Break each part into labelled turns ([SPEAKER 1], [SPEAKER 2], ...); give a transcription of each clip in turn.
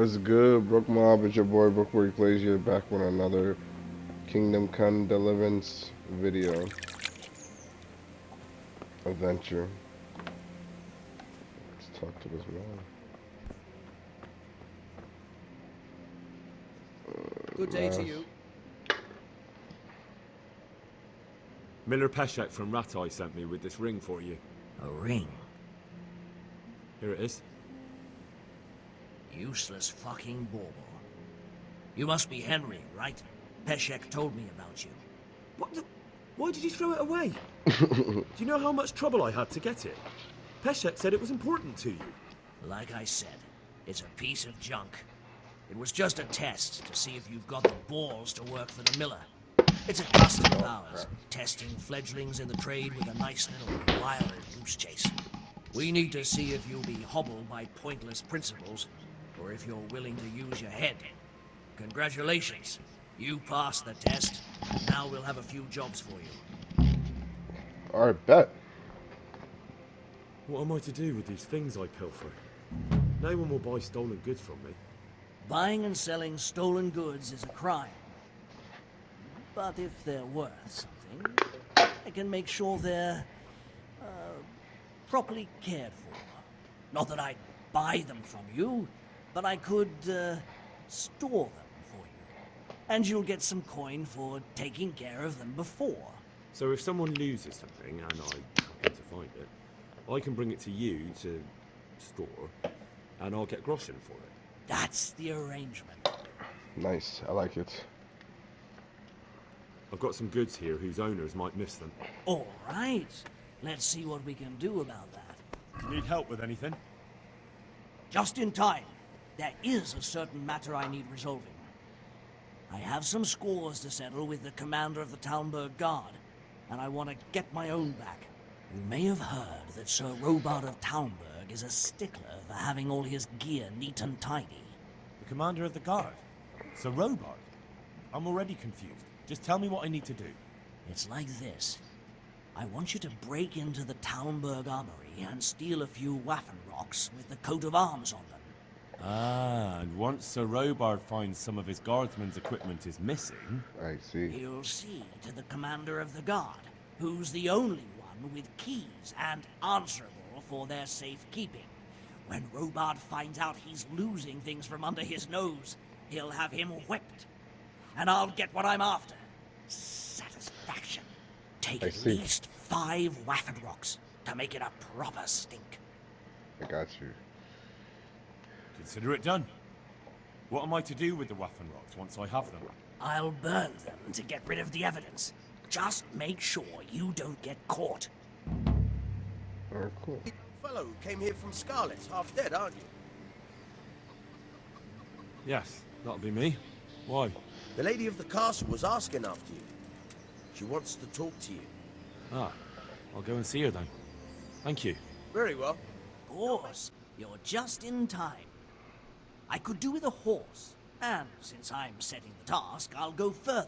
[SPEAKER 1] What's good, Brook Mob? It's your boy BrokkBoiPlay's here, back with another Kingdom Come Deliverance video adventure. Let's talk to this man.
[SPEAKER 2] Good day to you.
[SPEAKER 3] Miller Peshek from Ratai sent me with this ring for you.
[SPEAKER 2] A ring?
[SPEAKER 3] Here it is.
[SPEAKER 2] Useless fucking bauble. You must be Henry, right? Peshek told me about you.
[SPEAKER 3] What the... Why did you throw it away? Do you know how much trouble I had to get it? Peshek said it was important to you.
[SPEAKER 2] Like I said, it's a piece of junk. It was just a test to see if you've got the balls to work for the Miller. It's a custom of ours, testing fledglings in the trade with a nice little wild goose chase. We need to see if you'll be hobbled by pointless principles, or if you're willing to use your head. Congratulations. You passed the test, and now we'll have a few jobs for you.
[SPEAKER 1] Alright, bet.
[SPEAKER 3] What am I to do with these things I pilfer? No one will buy stolen goods from me.
[SPEAKER 2] Buying and selling stolen goods is a crime. But if they're worth something, I can make sure they're properly cared for. Not that I'd buy them from you, but I could store them for you. And you'll get some coin for taking care of them before.
[SPEAKER 3] So if someone loses something and I happen to find it, I can bring it to you to store, and I'll get groschen for it.
[SPEAKER 2] That's the arrangement.
[SPEAKER 1] Nice, I like it.
[SPEAKER 3] I've got some goods here whose owners might miss them.
[SPEAKER 2] All right. Let's see what we can do about that.
[SPEAKER 3] Need help with anything?
[SPEAKER 2] Just in time. There is a certain matter I need resolving. I have some scores to settle with the commander of the Talmberg Guard, and I want to get my own back. You may have heard that Sir Robard of Talmberg is a stickler for having all his gear neat and tidy.
[SPEAKER 4] The commander of the guard? Sir Robard? I'm already confused. Just tell me what I need to do.
[SPEAKER 2] It's like this. I want you to break into the Talmberg armory and steal a few Waffen rocks with the coat of arms on them.
[SPEAKER 4] Ah, and once Sir Robard finds some of his guardsmen's equipment is missing...
[SPEAKER 1] I see.
[SPEAKER 2] He'll see to the commander of the guard, who's the only one with keys and answerable for their safekeeping. When Robard finds out he's losing things from under his nose, he'll have him whipped. And I'll get what I'm after. Satisfaction. Take at least 5 Waffen rocks to make it a proper stink.
[SPEAKER 1] I got you.
[SPEAKER 4] Consider it done. What am I to do with the Waffen rocks once I have them?
[SPEAKER 2] I'll burn them to get rid of the evidence. Just make sure you don't get caught.
[SPEAKER 1] Alright, cool.
[SPEAKER 5] Fellow who came here from Scarlet's half dead, aren't you?
[SPEAKER 3] Yes, that'll be me. Why?
[SPEAKER 5] The lady of the castle was asking after you. She wants to talk to you.
[SPEAKER 3] Ah, I'll go and see her then. Thank you.
[SPEAKER 5] Very well.
[SPEAKER 2] Of course, you're just in time. I could do with a horse, and since I'm setting the task, I'll go further.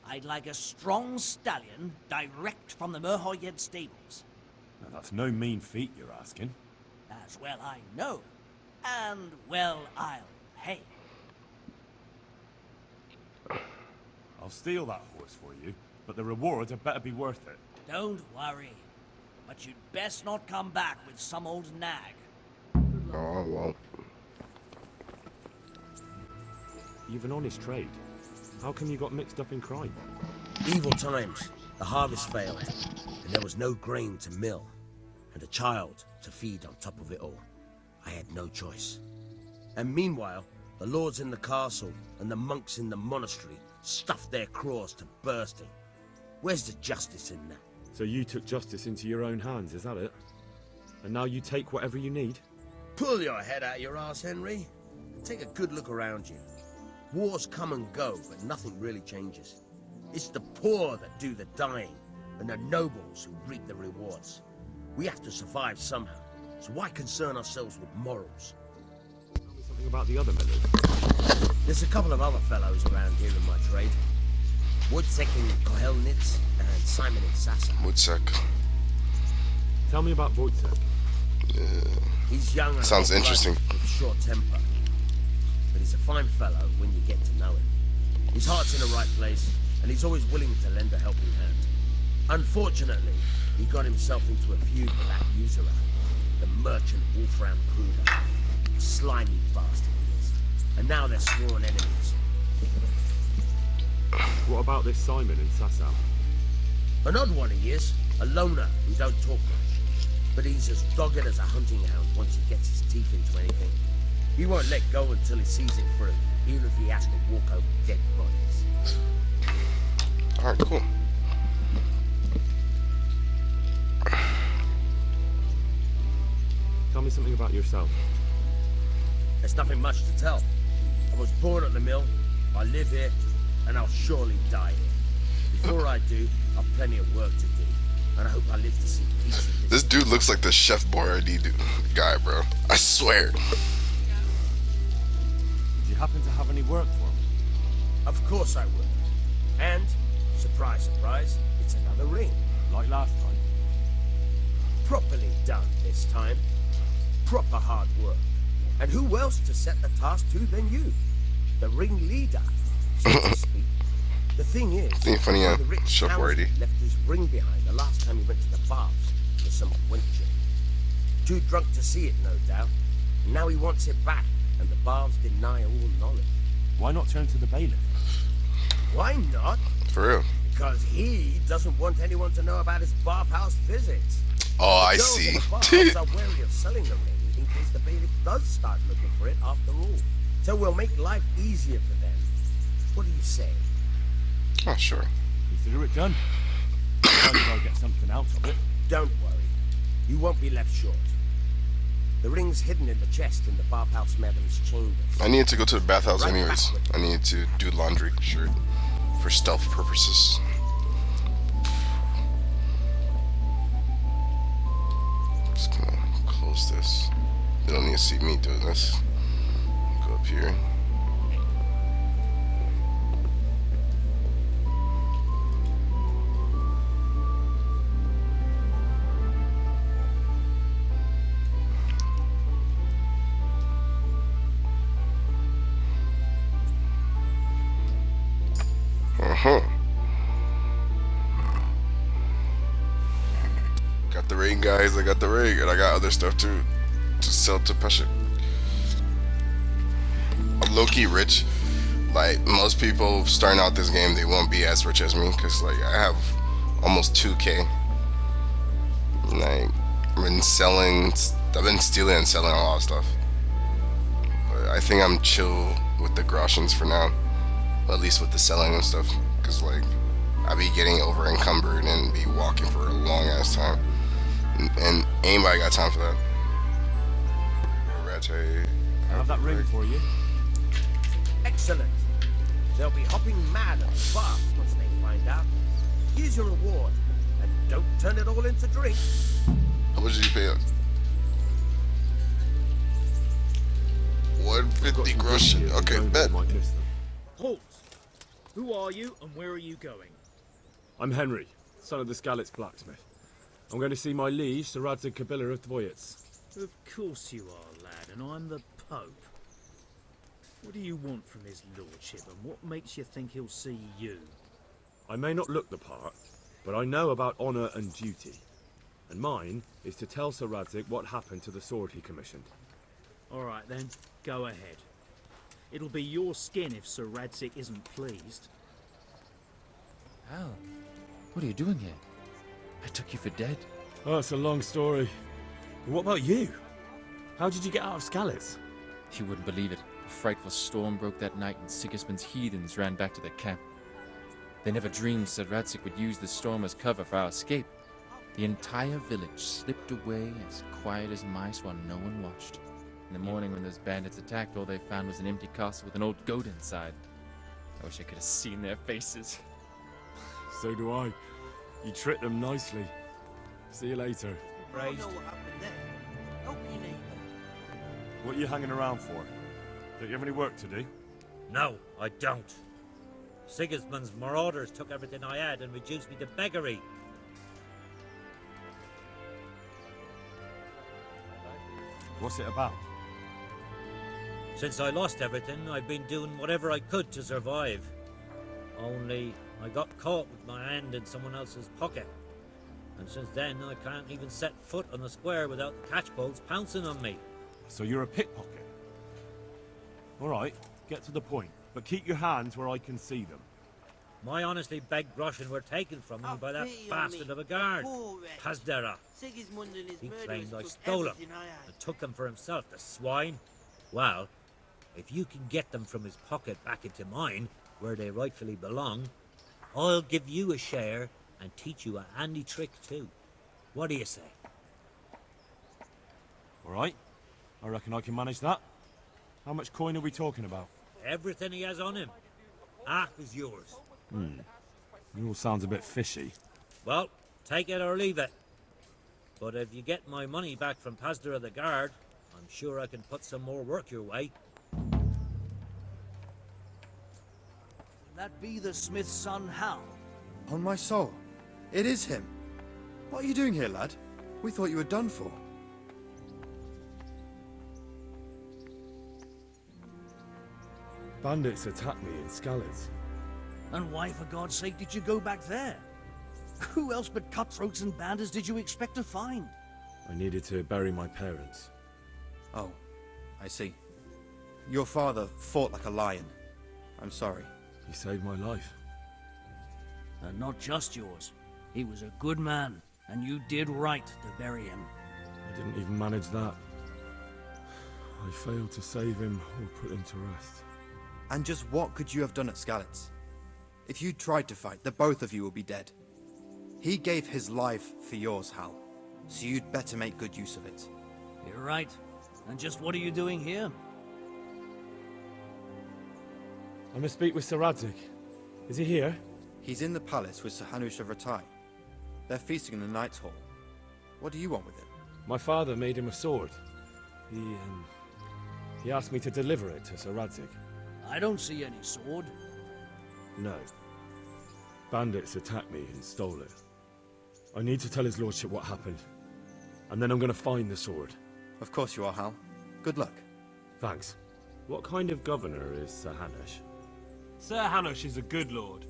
[SPEAKER 2] I'd like a strong stallion direct from the Merhoyed stables.
[SPEAKER 4] Now, that's no mean feat you're asking.
[SPEAKER 2] As well I know, and well I'll pay.
[SPEAKER 4] I'll steal that horse for you, but the rewards had better be worth it.
[SPEAKER 2] Don't worry, but you'd best not come back with some old nag.
[SPEAKER 1] No, I won't.
[SPEAKER 3] You've an honest trade. How come you got mixed up in crime?
[SPEAKER 5] Evil times. The harvest failed, and there was no grain to mill, and a child to feed on top of it all. I had no choice. And meanwhile, the lords in the castle and the monks in the monastery stuffed their craws to bursting. Where's the justice in that?
[SPEAKER 3] So you took justice into your own hands, is that it? And now you take whatever you need?
[SPEAKER 5] Pull your head out your ass, Henry. Take a good look around you. Wars come and go, but nothing really changes. It's the poor that do the dying, and the nobles who reap the rewards. We have to survive somehow, so why concern ourselves with morals?
[SPEAKER 3] Tell me something about the other Millers.
[SPEAKER 5] There's a couple of other fellows around here in my trade. Woodsek in Kohelnitz and Simon in Sassa.
[SPEAKER 1] Woodsek.
[SPEAKER 3] Tell me about Wojtek.
[SPEAKER 5] He's young and
[SPEAKER 1] Sounds interesting.
[SPEAKER 5] with a short temper. He's a fine fellow when you get to know him. His heart's in the right place, and he's always willing to lend a helping hand. Unfortunately, he got himself into a feud with that usurer, the merchant Wolfram Kruger. Slimy bastard he is. And now they're sworn enemies.
[SPEAKER 3] What about this Simon in Sasau?
[SPEAKER 5] An odd one he is, a loner who don't talk much. But he's as dogged as a hunting hound once he gets his teeth into anything. He won't let go until he sees it through, even if he has to walk over dead bodies.
[SPEAKER 1] Alright, cool.
[SPEAKER 3] Tell me something about yourself.
[SPEAKER 5] There's nothing much to tell. I was born at the mill, I live here, and I'll surely die here. Before I do, I've plenty of work to do, and I hope I live to see peace in
[SPEAKER 1] This dude looks like the Chef Boyardee guy, bro. I swear.
[SPEAKER 4] Did you happen to have any work for me?
[SPEAKER 5] Of course I would. And, surprise, surprise, it's another ring.
[SPEAKER 4] Like last time?
[SPEAKER 5] Properly done this time. Proper hard work. And who else to set the task to than you? The ring leader, so to speak. The thing is,
[SPEAKER 1] Ain't funny, yeah.
[SPEAKER 5] the rich
[SPEAKER 1] Chef
[SPEAKER 5] townsman
[SPEAKER 1] Boyardee.
[SPEAKER 5] left his ring behind the last time he went to the baths for some wenture. Too drunk to see it, no doubt. Now he wants it back, and the baths deny all knowledge.
[SPEAKER 4] Why not turn to the bailiff?
[SPEAKER 5] Why not?
[SPEAKER 1] For real.
[SPEAKER 5] Because he doesn't want anyone to know about his bathhouse visits.
[SPEAKER 1] Oh, I
[SPEAKER 5] The girls
[SPEAKER 1] see.
[SPEAKER 5] in the bathhouse are wary of selling the ring in case the bailiff does start looking for it after all. So we'll make life easier for them. What do you say?
[SPEAKER 1] Oh, sure.
[SPEAKER 4] Consider it done. Provided I get something out of it.
[SPEAKER 5] Don't worry. You won't be left short. The ring's hidden in the chest in the bathhouse madam's chambers.
[SPEAKER 1] I needed to go to the bathhouse
[SPEAKER 5] Right
[SPEAKER 1] anyways.
[SPEAKER 5] backward.
[SPEAKER 1] I needed to do laundry, sure. For stealth purposes. Just gonna close this. You don't need to see me doing this. Go up here. Got the ring, guys. I got the ring, and I got other stuff too to sell to Pesha. I'm low-key rich. Like most people starting out this game, they won't be as rich as me because like I have almost 2K. Like I've been stealing and selling a lot of stuff. But I think I'm chill with the groshens for now, at least with the selling and stuff. Cause like I be getting over encumbered and be walking for a long ass time, and anybody got time for that?
[SPEAKER 4] I have that ring for you.
[SPEAKER 5] Excellent. They'll be hopping mad at the baths once they find out. Here's your reward, and don't turn it all into drink.
[SPEAKER 1] How much did you pay us? 150 grosh. Okay, bet.
[SPEAKER 6] Halt! Who are you and where are you going?
[SPEAKER 3] I'm Henry, son of the Skalitz blacksmith. I'm going to see my liege, Sir Radzig Kabiller of Dvoyets.
[SPEAKER 6] Of course you are, lad, and I'm the Pope. What do you want from his lordship, and what makes you think he'll see you?
[SPEAKER 3] I may not look the part, but I know about honour and duty. And mine is to tell Sir Radzig what happened to the sword he commissioned.
[SPEAKER 6] All right then, go ahead. It'll be your skin if Sir Radzig isn't pleased.
[SPEAKER 7] Al, what are you doing here? I took you for dead.
[SPEAKER 3] Oh, it's a long story. What about you? How did you get out of Skalitz?
[SPEAKER 7] You wouldn't believe it. A frightful storm broke that night and Sigismund's heathens ran back to their camp. They never dreamed Sir Radzig would use the storm as cover for our escape. The entire village slipped away as quiet as mice while no one watched. In the morning when those bandits attacked, all they found was an empty castle with an old goat inside. I wish I could have seen their faces.
[SPEAKER 3] So do I. You tricked them nicely. See you later.
[SPEAKER 5] Praised. Know what happened there. Help your neighbor.
[SPEAKER 4] What are you hanging around for? Don't you have any work to do?
[SPEAKER 8] No, I don't. Sigismund's marauders took everything I had and reduced me to beggary.
[SPEAKER 4] What's it about?
[SPEAKER 8] Since I lost everything, I've been doing whatever I could to survive. Only I got caught with my hand in someone else's pocket. And since then, I can't even set foot on the square without the catchpoles pouncing on me.
[SPEAKER 4] So you're a pickpocket? Alright, get to the point, but keep your hands where I can see them.
[SPEAKER 8] My honestly begged groschen were taken from me by that bastard of a guard, Pazdera. He claimed I stole them and took them for himself, the swine. Well, if you can get them from his pocket back into mine, where they rightfully belong, I'll give you a share and teach you a handy trick too. What do you say?
[SPEAKER 4] Alright, I reckon I can manage that. How much coin are we talking about?
[SPEAKER 8] Everything he has on him. Half is yours.
[SPEAKER 4] It all sounds a bit fishy.
[SPEAKER 8] Well, take it or leave it. But if you get my money back from Pazdera the guard, I'm sure I can put some more work your way.
[SPEAKER 2] That be the smith's son, Hal.
[SPEAKER 9] On my soul, it is him. What are you doing here, lad? We thought you were done for.
[SPEAKER 3] Bandits attacked me in Scallids.
[SPEAKER 2] And why, for God's sake, did you go back there? Who else but cutthroats and bandits did you expect to find?
[SPEAKER 3] I needed to bury my parents.
[SPEAKER 9] Oh, I see. Your father fought like a lion. I'm sorry.
[SPEAKER 3] He saved my life.
[SPEAKER 2] And not just yours. He was a good man, and you did right to bury him.
[SPEAKER 3] I didn't even manage that. I failed to save him or put him to rest.
[SPEAKER 9] And just what could you have done at Skalitz? If you tried to fight, the both of you would be dead. He gave his life for yours, Hal. So you'd better make good use of it.
[SPEAKER 2] You're right. And just what are you doing here?
[SPEAKER 3] I must speak with Sir Radzig. Is he here?
[SPEAKER 9] He's in the palace with Sir Hanush of Rattay. They're feasting in the Knight's Hall. What do you want with him?
[SPEAKER 3] My father made him a sword. He asked me to deliver it to Sir Radzig.
[SPEAKER 2] I don't see any sword.
[SPEAKER 3] No. Bandits attacked me and stole it. I need to tell his lordship what happened. And then I'm going to find the sword.
[SPEAKER 9] Of course you are, Hal. Good luck.
[SPEAKER 3] Thanks. What kind of governor is Sir Hanush?
[SPEAKER 10] Sir Hanush is a good lord.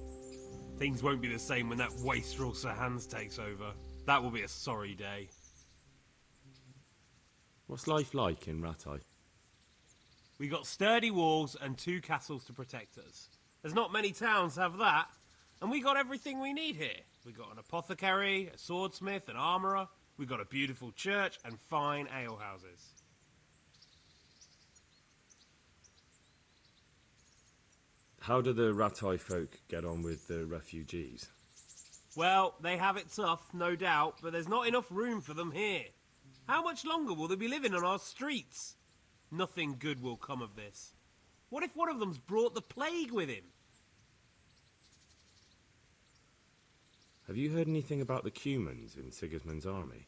[SPEAKER 10] Things won't be the same when that wastrel Sir Hans takes over. That will be a sorry day.
[SPEAKER 3] What's life like in Rattay?
[SPEAKER 10] We got sturdy walls and 2 castles to protect us. There's not many towns have that, and we got everything we need here. We got an apothecary, a swordsmith, an armourer. We got a beautiful church and fine alehouses.
[SPEAKER 3] How do the Rattay folk get on with the refugees?
[SPEAKER 10] Well, they have it tough, no doubt, but there's not enough room for them here. How much longer will they be living on our streets? Nothing good will come of this. What if one of them's brought the plague with him?
[SPEAKER 3] Have you heard anything about the Cumans in Sigismund's army?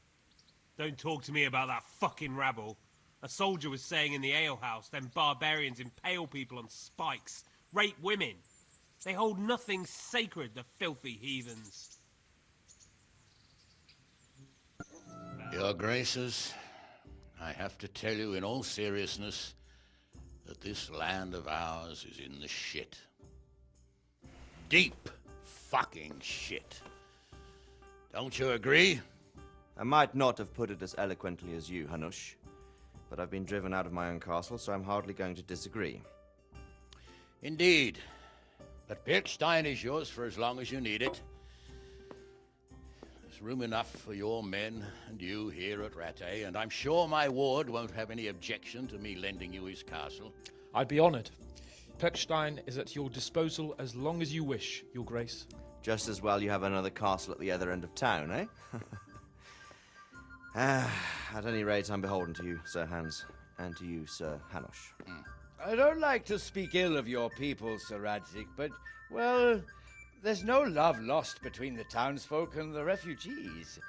[SPEAKER 10] Don't talk to me about that fucking rabble. A soldier was saying in the alehouse, them barbarians impale people on spikes, rape women. They hold nothing sacred, the filthy heathens.
[SPEAKER 11] Your Graces, I have to tell you in all seriousness that this land of ours is in the shit. Deep fucking shit. Don't you agree?
[SPEAKER 12] I might not have put it as eloquently as you, Hanush, but I've been driven out of my own castle, so I'm hardly going to disagree.
[SPEAKER 11] Indeed. But Birkstein is yours for as long as you need it. There's room enough for your men and you here at Rattay, and I'm sure my ward won't have any objection to me lending you his castle.
[SPEAKER 13] I'd be honored. Perkstein is at your disposal as long as you wish, Your Grace.
[SPEAKER 12] Just as well you have another castle at the other end of town, eh? At any rate, I'm beholden to you, Sir Hans, and to you, Sir Hanush.
[SPEAKER 14] I don't like to speak ill of your people, Sir Radzig, but, well, there's no love lost between the townsfolk and the refugees.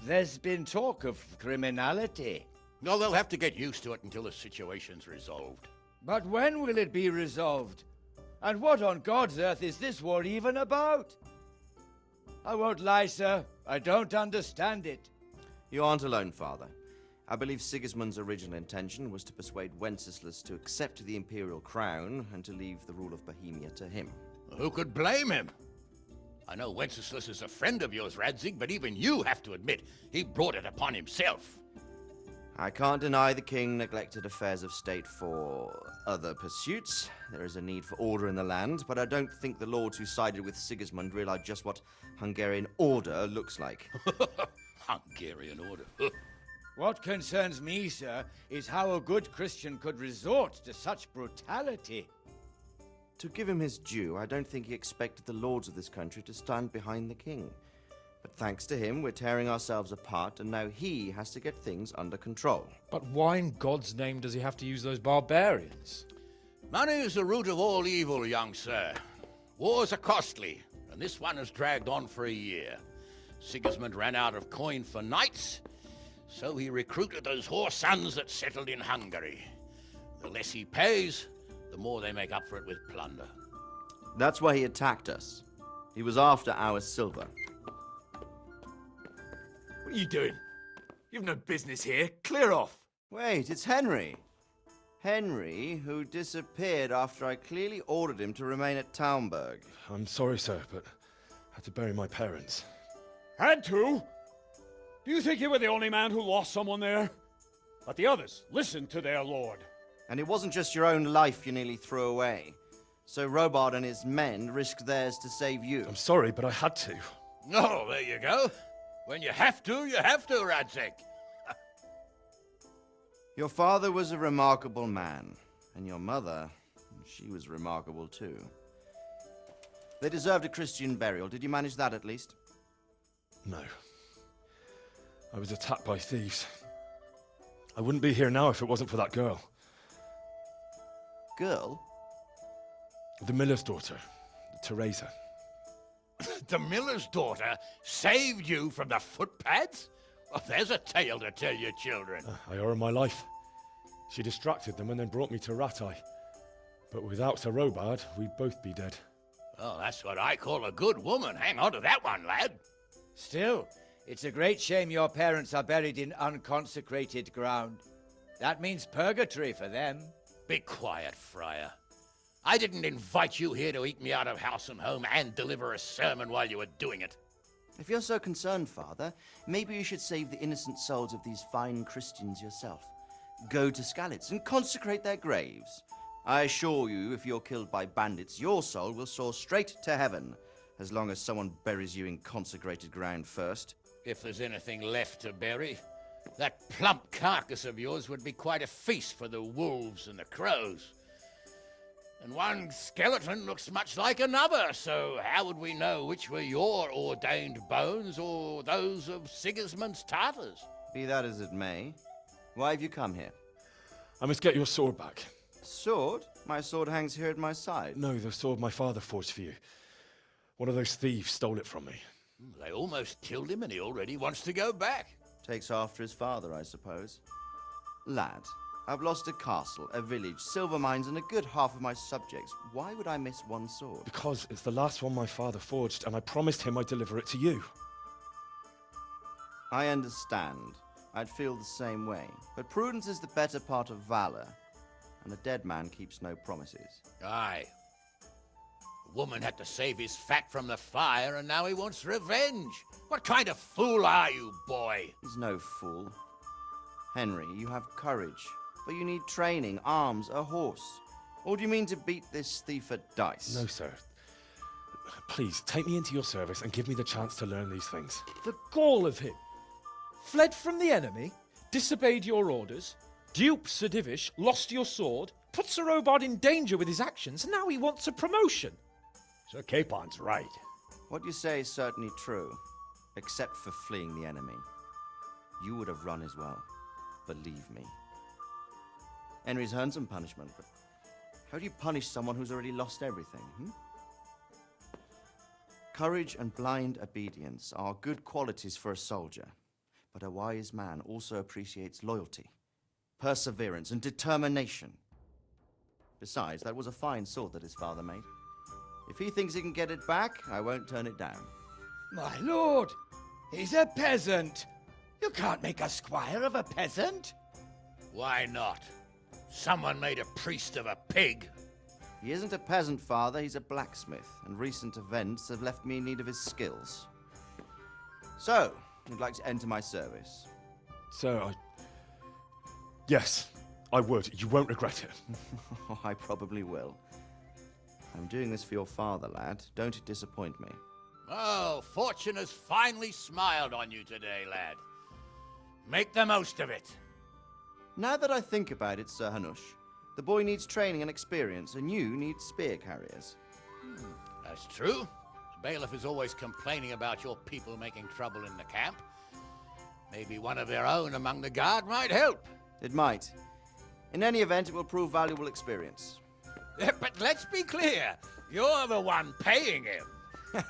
[SPEAKER 14] There's been talk of criminality.
[SPEAKER 11] No, they'll have to get used to it until the situation's resolved.
[SPEAKER 14] But when will it be resolved? And what on God's earth is this war even about? I won't lie, sir. I don't understand it.
[SPEAKER 12] You aren't alone, Father. I believe Sigismund's original intention was to persuade Wenceslas to accept the imperial crown and to leave the rule of Bohemia to him.
[SPEAKER 11] Who could blame him? I know Wenceslas is a friend of yours, Radzig, but even you have to admit he brought it upon himself.
[SPEAKER 12] I can't deny the king neglected affairs of state for other pursuits. There is a need for order in the land, but I don't think the lords who sided with Sigismund realized just what Hungarian order looks like.
[SPEAKER 11] Hungarian order?
[SPEAKER 14] What concerns me, sir, is how a good Christian could resort to such brutality.
[SPEAKER 12] To give him his due, I don't think he expected the lords of this country to stand behind the king. But thanks to him, we're tearing ourselves apart, and now he has to get things under control.
[SPEAKER 13] But why in God's name does he have to use those barbarians?
[SPEAKER 11] Money is the root of all evil, young sir. Wars are costly, and this one has dragged on for a year. Sigismund ran out of coin for knights, so he recruited those whore sons that settled in Hungary. The less he pays, the more they make up for it with plunder.
[SPEAKER 12] That's why he attacked us. He was after our silver.
[SPEAKER 15] What are you doing? You've no business here. Clear off.
[SPEAKER 12] Wait, it's Henry. Henry, who disappeared after I clearly ordered him to remain at Taumburg.
[SPEAKER 3] I'm sorry, sir, but I had to bury my parents.
[SPEAKER 4] Had to? Do you think you were the only man who lost someone there? But the others listened to their lord.
[SPEAKER 12] And it wasn't just your own life you nearly threw away. So Robard and his men risked theirs to save you.
[SPEAKER 3] I'm sorry, but I had to.
[SPEAKER 11] Oh, there you go. When you have to, Radzig.
[SPEAKER 12] Your father was a remarkable man, and your mother, she was remarkable too. They deserved a Christian burial. Did you manage that at least?
[SPEAKER 3] No. I was attacked by thieves. I wouldn't be here now if it wasn't for that girl.
[SPEAKER 12] Girl?
[SPEAKER 3] The miller's daughter, Teresa.
[SPEAKER 11] The miller's daughter saved you from the footpads? Well, there's a tale to tell your children.
[SPEAKER 3] I owe her my life. She distracted them and then brought me to Rattay. But without Sir Robard, we'd both be dead.
[SPEAKER 11] Oh, that's what I call a good woman. Hang on to that one, lad.
[SPEAKER 14] Still, it's a great shame your parents are buried in unconsecrated ground. That means purgatory for them.
[SPEAKER 11] Be quiet, Friar. I didn't invite you here to eat me out of house and home and deliver a sermon while you were doing it.
[SPEAKER 12] If you're so concerned, Father, maybe you should save the innocent souls of these fine Christians yourself. Go to Skalitz and consecrate their graves. I assure you, if you're killed by bandits, your soul will soar straight to heaven, as long as someone buries you in consecrated ground first.
[SPEAKER 11] If there's anything left to bury, that plump carcass of yours would be quite a feast for the wolves and the crows. And one skeleton looks much like another, so how would we know which were your ordained bones or those of Sigismund's Tartars?
[SPEAKER 12] Be that as it may, why have you come here?
[SPEAKER 3] I must get your sword back.
[SPEAKER 12] Sword? My sword hangs here at my side.
[SPEAKER 3] No, the sword my father forged for you. One of those thieves stole it from me.
[SPEAKER 11] They almost killed him and he already wants to go back.
[SPEAKER 12] Takes after his father, I suppose. Lad, I've lost a castle, a village, silver mines, and a good half of my subjects. Why would I miss one sword?
[SPEAKER 3] Because it's the last one my father forged, and I promised him I'd deliver it to you.
[SPEAKER 12] I understand. I'd feel the same way. But prudence is the better part of valor, and a dead man keeps no promises.
[SPEAKER 11] Aye. The woman had to save his fat from the fire, and now he wants revenge. What kind of fool are you, boy?
[SPEAKER 12] He's no fool. Henry, you have courage, but you need training, arms, a horse. Or do you mean to beat this thief at dice?
[SPEAKER 3] No, sir. Please, take me into your service and give me the chance to learn these things.
[SPEAKER 13] The gall of him. Fled from the enemy, disobeyed your orders, duped Sir Divish, lost your sword, put Sir Robard in danger with his actions, and now he wants a promotion.
[SPEAKER 4] Sir Capon's right.
[SPEAKER 12] What you say is certainly true, except for fleeing the enemy. You would have run as well, believe me. Henry's earned some punishment, but how do you punish someone who's already lost everything, Courage and blind obedience are good qualities for a soldier, but a wise man also appreciates loyalty, perseverance, and determination. Besides, that was a fine sword that his father made. If he thinks he can get it back, I won't turn it down.
[SPEAKER 14] My lord, he's a peasant. You can't make a squire of a peasant.
[SPEAKER 11] Why not? Someone made a priest of a pig.
[SPEAKER 12] He isn't a peasant, Father. He's a blacksmith, and recent events have left me in need of his skills. So, would like to enter my service?
[SPEAKER 3] Sir, yes, I would. You won't regret it.
[SPEAKER 12] I probably will. I'm doing this for your father, lad. Don't disappoint me.
[SPEAKER 11] Oh, fortune has finally smiled on you today, lad. Make the most of it.
[SPEAKER 12] Now that I think about it, Sir Hanush, the boy needs training and experience, and you need spear carriers.
[SPEAKER 11] That's true. The bailiff is always complaining about your people making trouble in the camp. Maybe one of their own among the guard might help.
[SPEAKER 12] It might. In any event, it will prove valuable experience.
[SPEAKER 11] But let's be clear. You're the one paying him.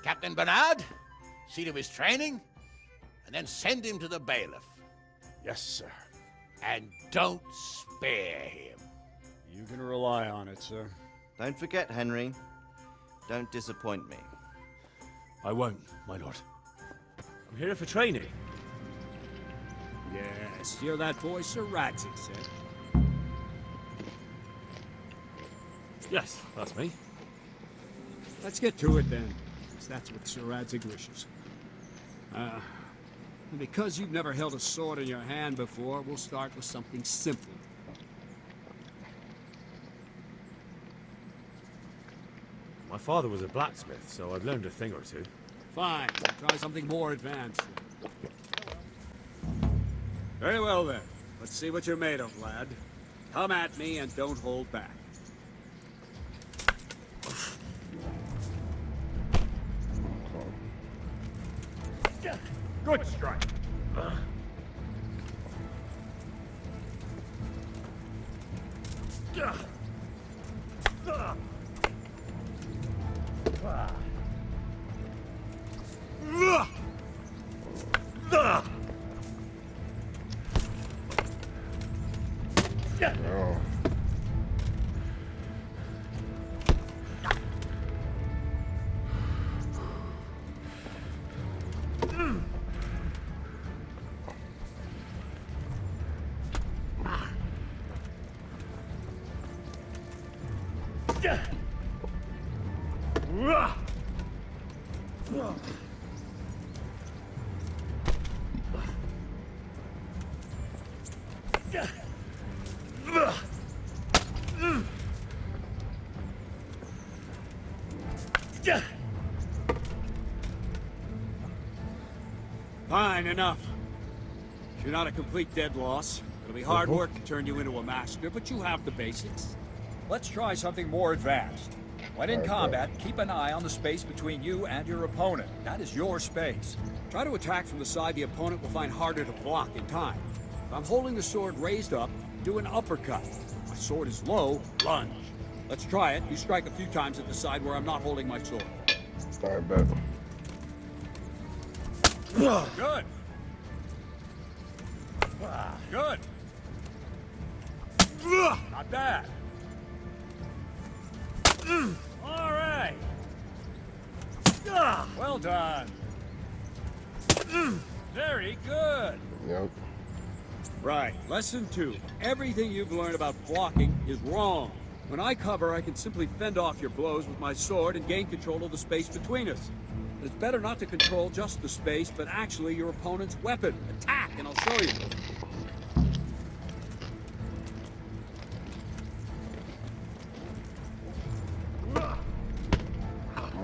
[SPEAKER 11] Captain Bernard, see to his training, and then send him to the bailiff.
[SPEAKER 3] Yes, sir.
[SPEAKER 11] And don't spare him.
[SPEAKER 16] You can rely on it, sir.
[SPEAKER 12] Don't forget, Henry. Don't disappoint me.
[SPEAKER 3] I won't, my lord.
[SPEAKER 4] I'm here for training.
[SPEAKER 6] Yes, you're that boy Sir Radzik said.
[SPEAKER 4] Yes, that's me.
[SPEAKER 6] Let's get to it then, since that's what Sir Radzik wishes. And because you've never held a sword in your hand before, we'll start with something simple.
[SPEAKER 4] My father was a blacksmith, so I've learned a thing or two.
[SPEAKER 6] Fine, try something more advanced. Very well then. Let's see what you're made of, lad. Come at me and don't hold back.
[SPEAKER 4] Good strike.
[SPEAKER 1] Oh.
[SPEAKER 6] Fine, enough. You're not a complete dead loss. It'll be hard work to turn you into a master, but you have the basics.
[SPEAKER 17] Let's try something more advanced. When in combat, keep an eye on the space between you and your opponent. That is your space.
[SPEAKER 6] Try to attack from the side the opponent will find harder to block in time. If I'm holding the sword raised up, do an uppercut. If my sword is low, lunge. Let's try it. You strike a few times at the side where I'm not holding my sword.
[SPEAKER 1] Alright, bet.
[SPEAKER 17] Good. Good. Not bad. All right. Well done. Very good.
[SPEAKER 1] Yep.
[SPEAKER 6] Right. Lesson 2. Everything you've learned about blocking is wrong. When I cover, I can simply fend off your blows with my sword and gain control of the space between us. But it's better not to control just the space, but actually your opponent's weapon. Attack, and I'll show you.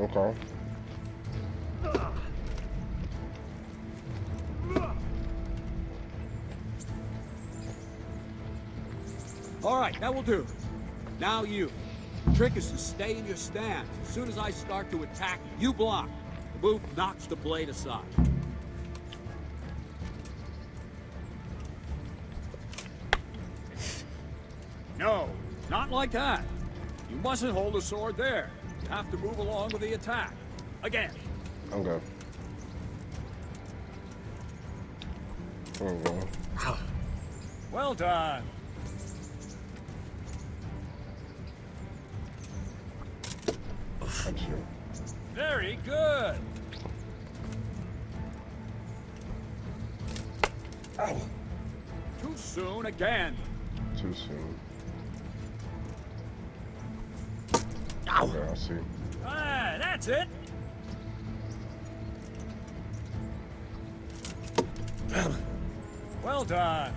[SPEAKER 1] Okay.
[SPEAKER 6] All right, that will do. Now you. The trick is to stay in your stance. As soon as I start to attack, you block. The move knocks the blade aside. No, not like that. You mustn't hold the sword there. You have to move along with the attack. Again.
[SPEAKER 1] Okay. There we go.
[SPEAKER 17] Well done.
[SPEAKER 1] That's true.
[SPEAKER 17] Very good.
[SPEAKER 6] soon again.
[SPEAKER 1] Too soon.
[SPEAKER 5] Ow.
[SPEAKER 1] Okay, I see.
[SPEAKER 6] Ah, that's it. Well done.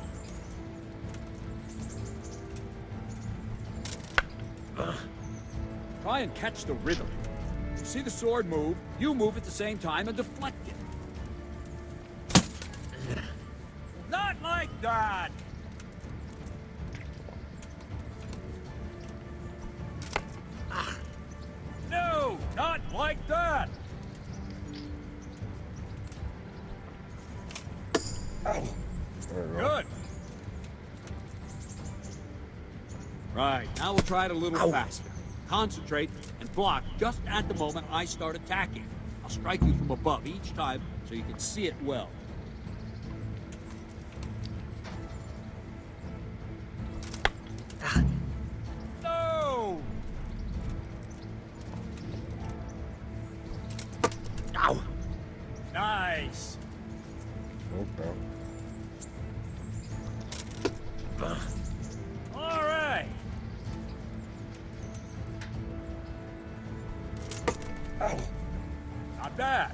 [SPEAKER 6] Try and catch the rhythm. You see the sword move, you move at the same time and deflect it. Not like that! No, not like that! Good. Right, now we'll try it a little faster. Concentrate and block just at the moment I start attacking. I'll strike you from above each time so you can see it well. No!
[SPEAKER 5] Ow!
[SPEAKER 6] Nice!
[SPEAKER 1] Okay.
[SPEAKER 6] All right. Not bad.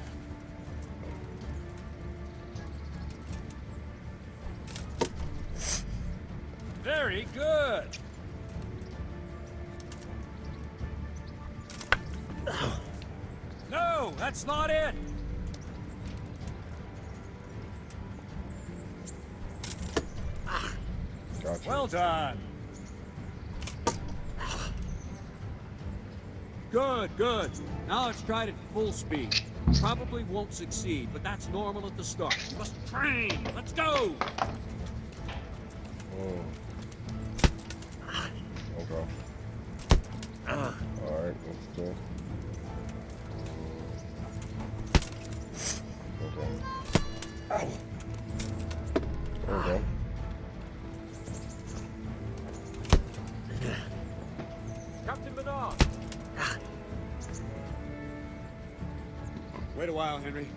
[SPEAKER 6] Very good. No, that's not it.
[SPEAKER 1] Gotcha.
[SPEAKER 6] Well done. Good, good. Now let's try it at full speed. Probably won't succeed, but that's normal at the start. You must train. Let's go.
[SPEAKER 1] Okay. Alright, let's do it. Okay. Okay.
[SPEAKER 6] Captain Bernard. Wait a while, Henry.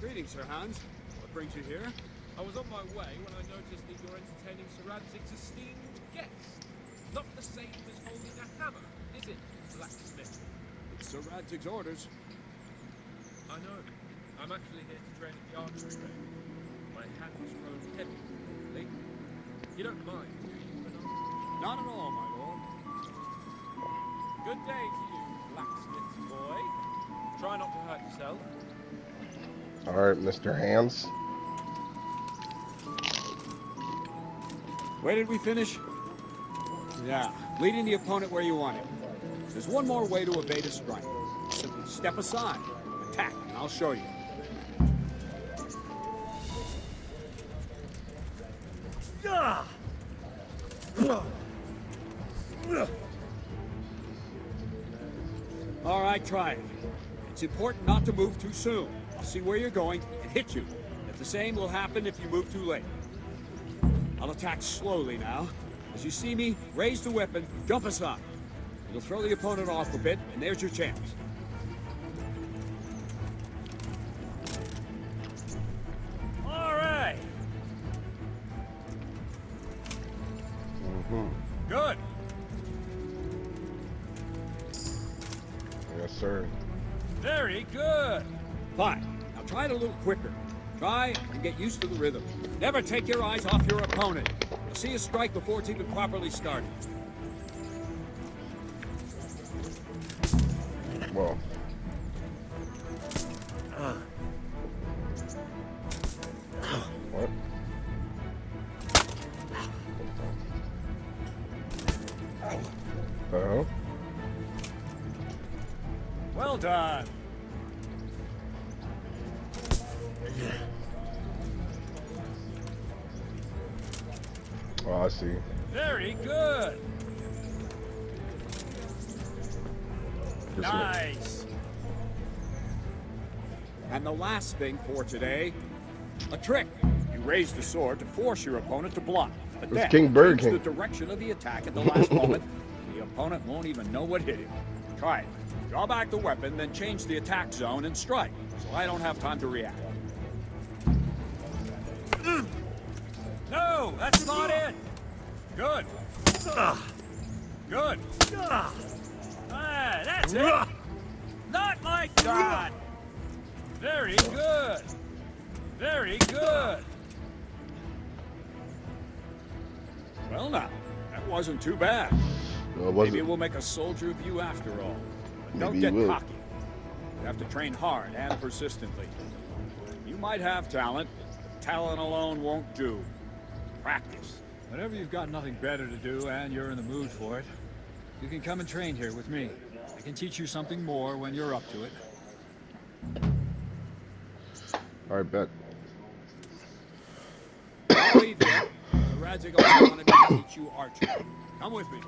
[SPEAKER 6] Greetings, Sir Hans. What brings you here?
[SPEAKER 13] I was on my way when I noticed that you're entertaining Sir Radzig's esteemed guest. Not the same as holding a hammer, is it, blacksmith?
[SPEAKER 6] It's Sir Radzig's orders.
[SPEAKER 13] I know. I'm actually here to train at the archery range. My hand's grown heavy lately. You don't mind, do you, Bernard?
[SPEAKER 6] Not at all, my lord.
[SPEAKER 13] Good day to you, blacksmith boy. Try not to hurt yourself.
[SPEAKER 1] Alright, Mr. Hands.
[SPEAKER 6] Where did we finish? Yeah, leading the opponent where you want him. There's one more way to evade a strike. Simply step aside, attack, and I'll show you. All right, try it. It's important not to move too soon. I'll see where you're going and hit you. If the same will happen if you move too late. I'll attack slowly now. As you see me, raise the weapon, jump aside. It'll throw the opponent off a bit, and there's your chance. All right. Good.
[SPEAKER 1] Yes, sir.
[SPEAKER 6] Very good. Fine. Now try it a little quicker. Try and get used to the rhythm. Never take your eyes off your opponent. You'll see a strike before it's even properly started.
[SPEAKER 1] Whoa. What? Uh-huh.
[SPEAKER 6] Well done.
[SPEAKER 1] Oh, I see.
[SPEAKER 6] Very good.
[SPEAKER 1] This
[SPEAKER 6] Nice. And the last thing for today, a trick. You raise the sword to force your opponent to block. But
[SPEAKER 1] It's
[SPEAKER 6] then
[SPEAKER 1] King Burger
[SPEAKER 6] change
[SPEAKER 1] King.
[SPEAKER 6] the direction of the attack at the last moment. The opponent won't even know what hit him.
[SPEAKER 17] Try it. Draw back the weapon, then change the attack zone and strike, so I don't have time to react. No, that's not it! Good. Good.
[SPEAKER 8] Ah, that's it! Not like that!
[SPEAKER 17] Very good. Very good. Well now, that wasn't too bad.
[SPEAKER 1] No, it wasn't.
[SPEAKER 17] Maybe we'll make a soldier of you after all. But don't
[SPEAKER 1] Maybe
[SPEAKER 17] get
[SPEAKER 1] you will.
[SPEAKER 17] cocky. You have to train hard and persistently. You might have talent, but talent alone won't do. Practice. Whenever you've got nothing better to do and you're in the mood for it, you can come and train here with me. I can teach you something more when you're up to it.
[SPEAKER 1] Alright, bet.
[SPEAKER 17] I'll leave you. Radzik also wanted me to teach you archery. Come with me.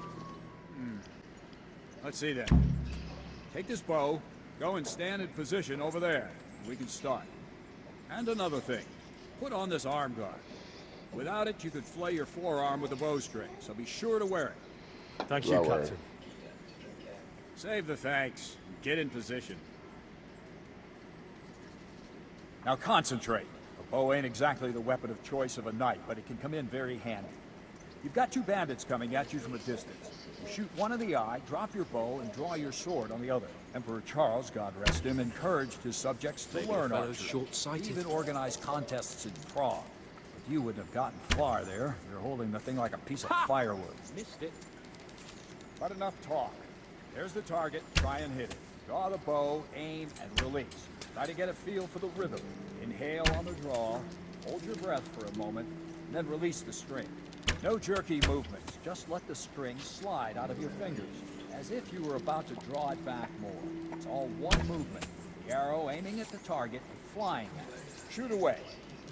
[SPEAKER 17] Let's see then. Take this bow, go and stand in position over there. We can start. And another thing. Put on this arm guard. Without it, you could flay your forearm with a bowstring, so be sure to wear it.
[SPEAKER 3] Thank you, Captain.
[SPEAKER 17] Save the thanks. Get in position. Now concentrate. A bow ain't exactly the weapon of choice of a knight, but it can come in very handy. You've got two bandits coming at you from a distance. You shoot one in the eye, drop your bow, and draw your sword on the other. Emperor Charles, God rest him, encouraged his subjects to learn archery.
[SPEAKER 13] Short-sighted.
[SPEAKER 17] He even organized contests in Prague. But you wouldn't have gotten far there. You're holding the thing like a piece of firewood.
[SPEAKER 8] Missed it.
[SPEAKER 17] But enough talk. There's the target. Try and hit it. Draw the bow, aim, and release. Try to get a feel for the rhythm. Inhale on the draw, hold your breath for a moment, and then release the string. No jerky movements. Just let the string slide out of your fingers, as if you were about to draw it back more. It's all one movement. The arrow aiming at the target and flying at it. Shoot away.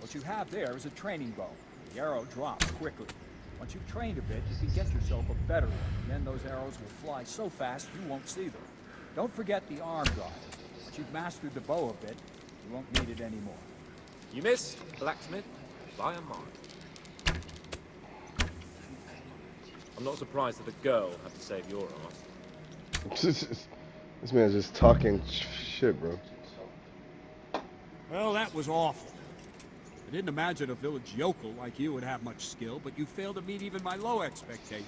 [SPEAKER 17] What you have there is a training bow. The arrow drops quickly. Once you've trained a bit, you can get yourself a better one. And then those arrows will fly so fast you won't see them. Don't forget the arm guard. Once you've mastered the bow a bit, you won't need it anymore.
[SPEAKER 13] You missed, blacksmith, by a mark. I'm not surprised that a girl had to save your ass.
[SPEAKER 1] This man's just talking shit, bro.
[SPEAKER 17] Well, that was awful. I didn't imagine a village yokel like you would have much skill, but you failed to meet even my low expectations.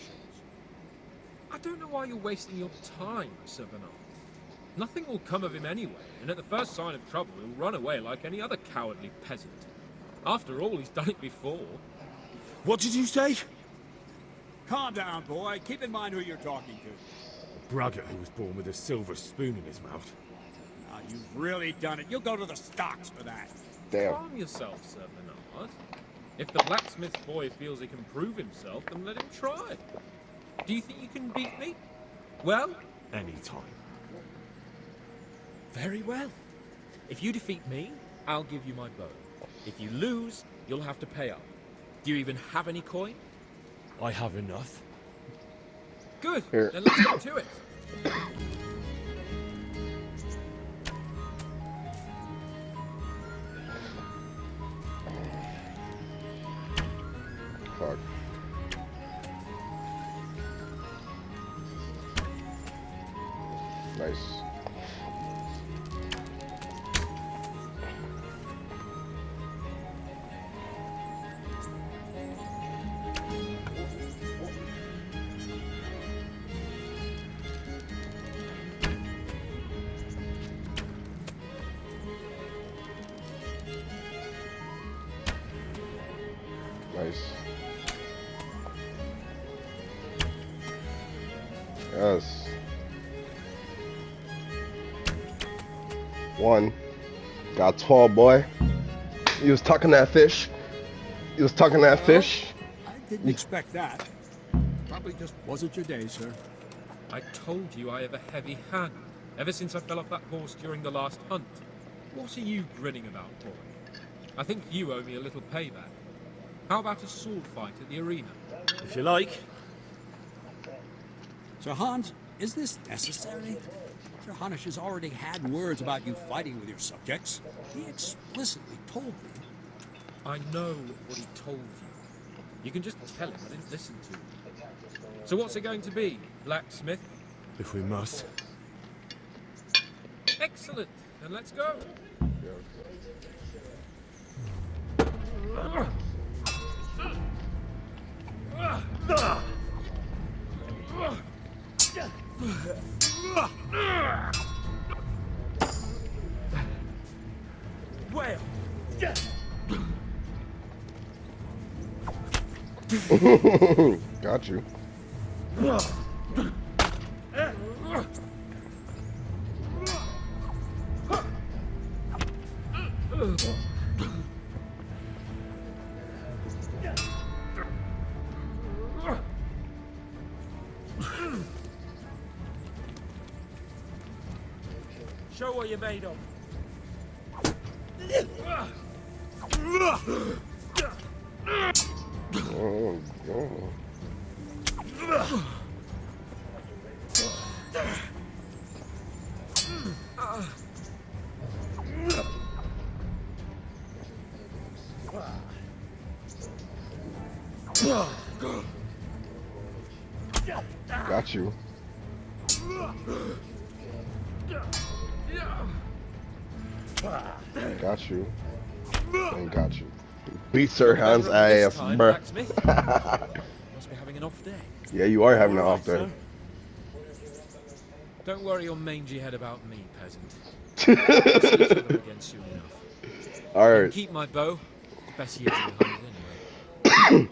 [SPEAKER 13] I don't know why you're wasting your time, Sir Bernard. Nothing will come of him anyway, and at the first sign of trouble, he'll run away like any other cowardly peasant. After all, he's done it before.
[SPEAKER 4] What did you say?
[SPEAKER 17] Calm down, boy. Keep in mind who you're talking to.
[SPEAKER 3] A braggart who was born with a silver spoon in his mouth.
[SPEAKER 17] Now, you've really done it. You'll go to the stocks for that.
[SPEAKER 1] Damn.
[SPEAKER 13] Calm yourself, Sir Bernard. If the blacksmith's boy feels he can prove himself, then let him try. Do you think you can beat me? Well?
[SPEAKER 3] Anytime.
[SPEAKER 13] Very well. If you defeat me, I'll give you my bow. If you lose, you'll have to pay up. Do you even have any coin?
[SPEAKER 3] I have enough.
[SPEAKER 13] Good.
[SPEAKER 1] Here.
[SPEAKER 13] Then let's get to it.
[SPEAKER 1] Fuck. Nice. Nice. Yes. One. Got tall, boy. He was tucking that fish. He was tucking that fish.
[SPEAKER 17] I didn't expect that. Probably just wasn't your day, sir.
[SPEAKER 13] I told you I have a heavy hand, ever since I fell off that horse during the last hunt. What are you grinning about, boy? I think you owe me a little payback. How about a sword fight at the arena?
[SPEAKER 3] If you like.
[SPEAKER 17] Sir Hans, is this necessary? Sir Hanush has already had words about you fighting with your subjects. He explicitly told me.
[SPEAKER 13] I know what he told you. You can just tell him I didn't listen to you. So what's it going to be, blacksmith?
[SPEAKER 3] If we must.
[SPEAKER 13] Excellent. Then let's go.
[SPEAKER 8] Well.
[SPEAKER 1] Got you.
[SPEAKER 8] Show what you're made of.
[SPEAKER 1] Oh, God. Got you. Got you. And got you. Beat Sir Hans' ass, bruh.
[SPEAKER 13] Must be having an off day.
[SPEAKER 1] Yeah, you are having an off day.
[SPEAKER 13] Don't worry your mangy head about me, peasant. We'll see each other again soon enough.
[SPEAKER 1] All
[SPEAKER 13] You
[SPEAKER 1] right.
[SPEAKER 13] can keep my bow. It's best you behind it anyway.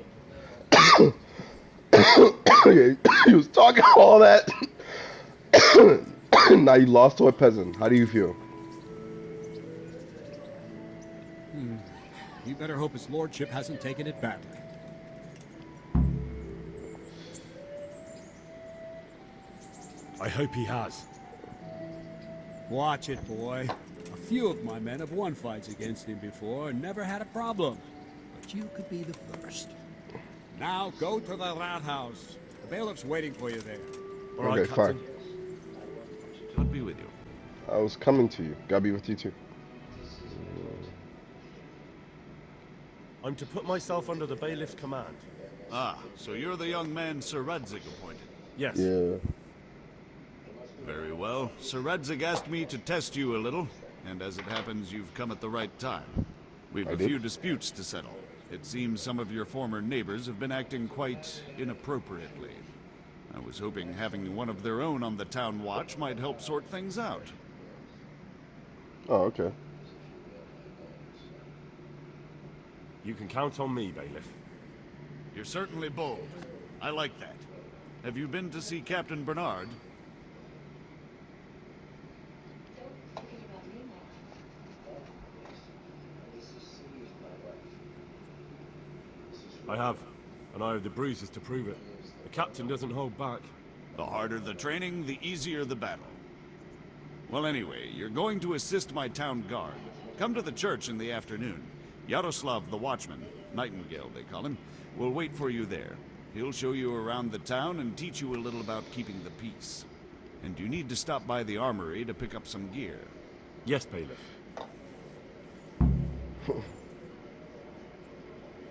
[SPEAKER 1] He was talking all that. Now you lost to a peasant. How do you feel?
[SPEAKER 17] You better hope his lordship hasn't taken it badly.
[SPEAKER 16] I hope he has.
[SPEAKER 17] Watch it, boy. A few of my men have won fights against him before and never had a problem. But you could be the first. Now go to the rat house. The bailiff's waiting for you there.
[SPEAKER 16] All right,
[SPEAKER 1] Okay, fine.
[SPEAKER 16] Captain.
[SPEAKER 4] God be with you.
[SPEAKER 1] I was coming to you. Gotta be with you too.
[SPEAKER 10] I'm to put myself under the bailiff's command.
[SPEAKER 18] Ah, so you're the young man Sir Radzig appointed?
[SPEAKER 10] Yes.
[SPEAKER 1] Yeah.
[SPEAKER 18] Very well. Sir Radzig asked me to test you a little, and as it happens, you've come at the right time. We've a few disputes to settle. It seems some of your former neighbors have been acting quite inappropriately. I was hoping having one of their own on the town watch might help sort things out.
[SPEAKER 1] Oh, okay.
[SPEAKER 10] You can count on me, bailiff.
[SPEAKER 18] You're certainly bold. I like that. Have you been to see Captain Bernard?
[SPEAKER 10] I have, and I have the bruises to prove it. The captain doesn't hold back.
[SPEAKER 18] The harder the training, the easier the battle. Well, anyway, you're going to assist my town guard. Come to the church in the afternoon. Yaroslav the watchman, Nightingale they call him, will wait for you there. He'll show you around the town and teach you a little about keeping the peace. And you need to stop by the armory to pick up some gear.
[SPEAKER 10] Yes, bailiff.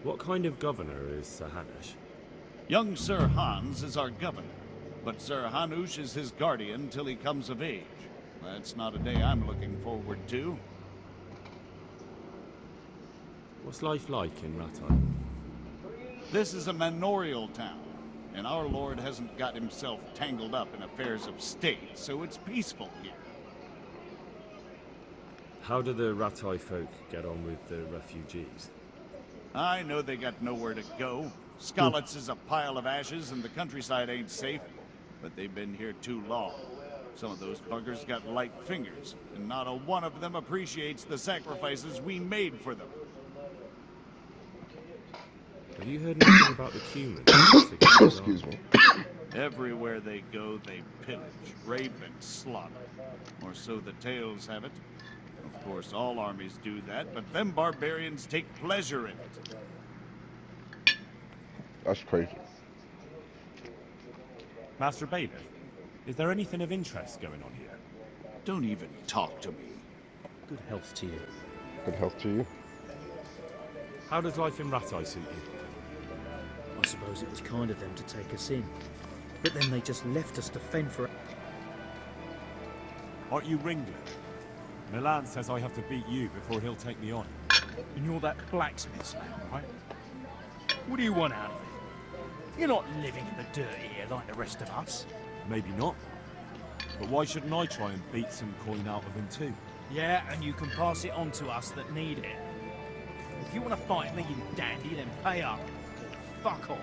[SPEAKER 10] What kind of governor is Sir Hanush?
[SPEAKER 18] Young Sir Hans is our governor, but Sir Hanush is his guardian till he comes of age. That's not a day I'm looking forward to.
[SPEAKER 10] What's life like in Rattay?
[SPEAKER 18] This is a manorial town, and our lord hasn't got himself tangled up in affairs of state, so it's peaceful here.
[SPEAKER 10] How do the Rattay folk get on with the refugees?
[SPEAKER 18] I know they got nowhere to go. Skalitz is a pile of ashes and the countryside ain't safe, but they've been here too long. Some of those buggers got light fingers, and not a one of them appreciates the sacrifices we made for them.
[SPEAKER 10] Have you heard anything about the Cumin?
[SPEAKER 1] Excuse me.
[SPEAKER 18] Everywhere they go, they pillage, rape, and slaughter. Or so the tales have it. Of course, all armies do that, but them barbarians take pleasure in it.
[SPEAKER 1] That's crazy.
[SPEAKER 4] Master Bailiff, is there anything of interest going on here?
[SPEAKER 18] Don't even talk to me.
[SPEAKER 8] Good health to you.
[SPEAKER 1] Good health to you.
[SPEAKER 10] How does life in Rattay suit you?
[SPEAKER 8] I suppose it was kind of them to take us in. But then they just left us to fend for...
[SPEAKER 4] Aren't you Ringling? Milan says I have to beat you before he'll take me on.
[SPEAKER 15] And you're that blacksmith's lad, right? What do you want out of it? You're not living in the dirt here like the rest of us.
[SPEAKER 4] Maybe not. But why shouldn't I try and beat some coin out of him too?
[SPEAKER 15] Yeah, and you can pass it on to us that need it. If you want to fight me, you dandy, then pay up. Fuck off.